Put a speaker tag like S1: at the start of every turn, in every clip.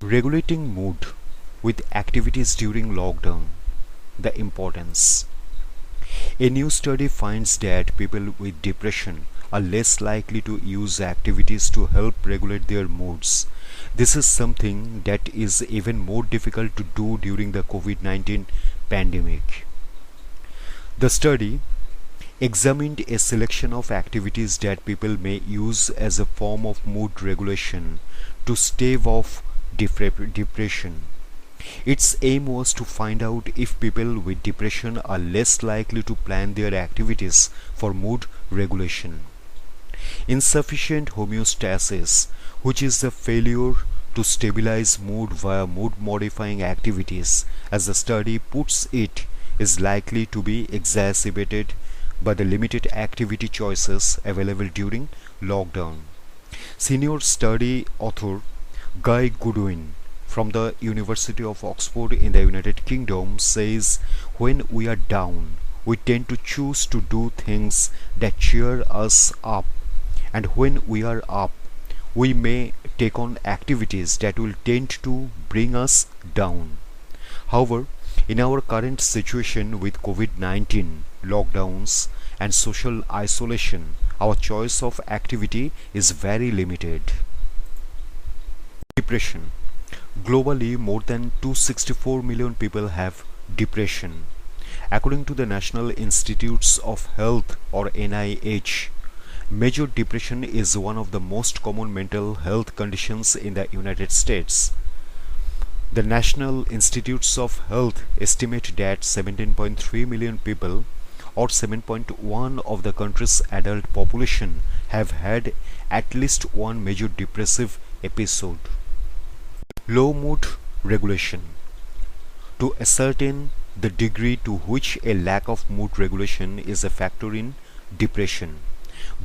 S1: Regulating mood with activities during lockdown. The importance. A new study finds that people with depression are less likely to use activities to help regulate their moods. This is something that is even more difficult to do during the COVID-19 pandemic. The study examined a selection of activities that people may use as a form of mood regulation to stave off depression. Its aim was to find out if people with depression are less likely to plan their activities for mood regulation. Insufficient homeostasis, which is the failure to stabilize mood via mood modifying activities, as the study puts it, is likely to be exacerbated by the limited activity choices available during lockdown. Senior study author Guy Goodwin from the University of Oxford in the United Kingdom says, when we are down, we tend to choose to do things that cheer us up, and when we are up, we may take on activities that will tend to bring us down. However, in our current situation with COVID-19, lockdowns, and social isolation, our choice of activity is very limited. Depression. Globally, more than 264 million people have depression. According to the National Institutes of Health or NIH, major depression is one of the most common mental health conditions in the United States. The National Institutes of Health estimate that 17.3 million people, or 7.1 of the country's adult population, have had at least one major depressive episode. Low mood regulation. To ascertain the degree to which a lack of mood regulation is a factor in depression,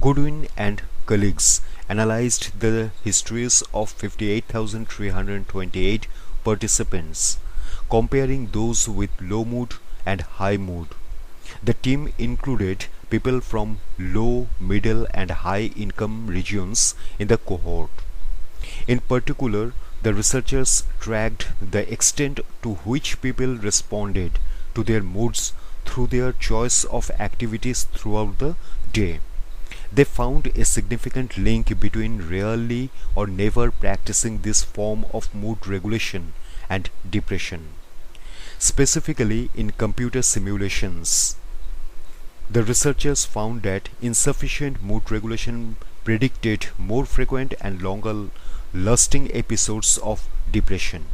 S1: Goodwin and colleagues analyzed the histories of 58,328 participants, comparing those with low mood and high mood. The team included people from low, middle, and high income regions in the cohort. In particular, the researchers tracked the extent to which people responded to their moods through their choice of activities throughout the day. They found a significant link between rarely or never practicing this form of mood regulation and depression. Specifically, in computer simulations, the researchers found that insufficient mood regulation predicted more frequent and longer lasting episodes of depression.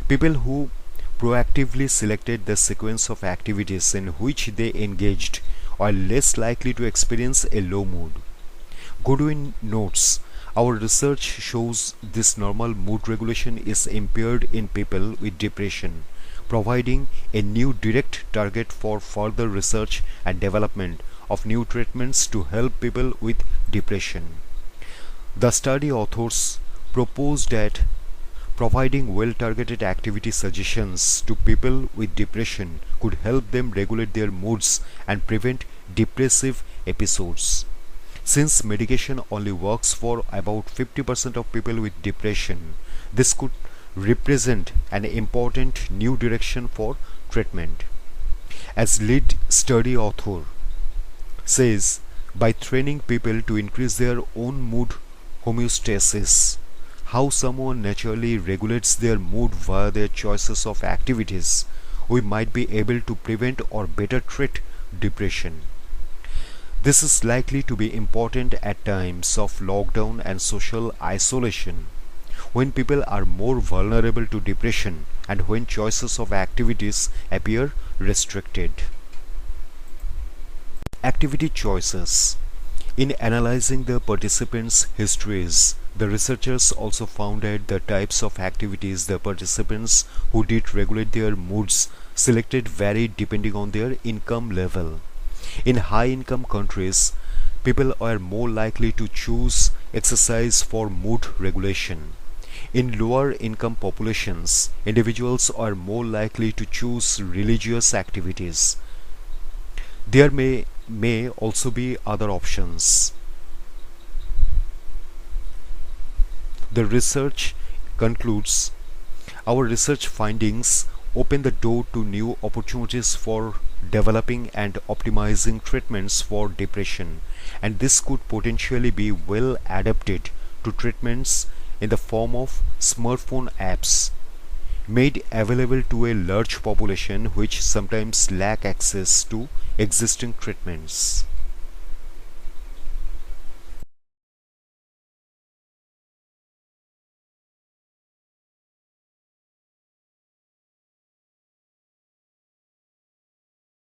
S1: People who proactively selected the sequence of activities in which they engaged are less likely to experience a low mood. Goodwin notes, our research shows this normal mood regulation is impaired in people with depression, providing a new direct target for further research and development of new treatments to help people with depression. The study authors proposed that providing well-targeted activity suggestions to people with depression could help them regulate their moods and prevent depressive episodes. Since medication only works for about 50% of people with depression, this could represent an important new direction for treatment. As lead study author says, by training people to increase their own mood homeostasis, how someone naturally regulates their mood via their choices of activities, we might be able to prevent or better treat depression. This is likely to be important at times of lockdown and social isolation, when people are more vulnerable to depression and when choices of activities appear restricted. Activity choices. In analyzing the participants' histories, the researchers also found that the types of activities the participants who did regulate their moods selected varied depending on their income level. In high-income countries, people are more likely to choose exercise for mood regulation. In lower-income populations, individuals are more likely to choose religious activities. There may also be other options. The research concludes Our research findings open the door to new opportunities for developing and optimizing treatments for depression, and this could potentially be well adapted to treatments in the form of smartphone apps made available to a large population which sometimes lack access to existing treatments.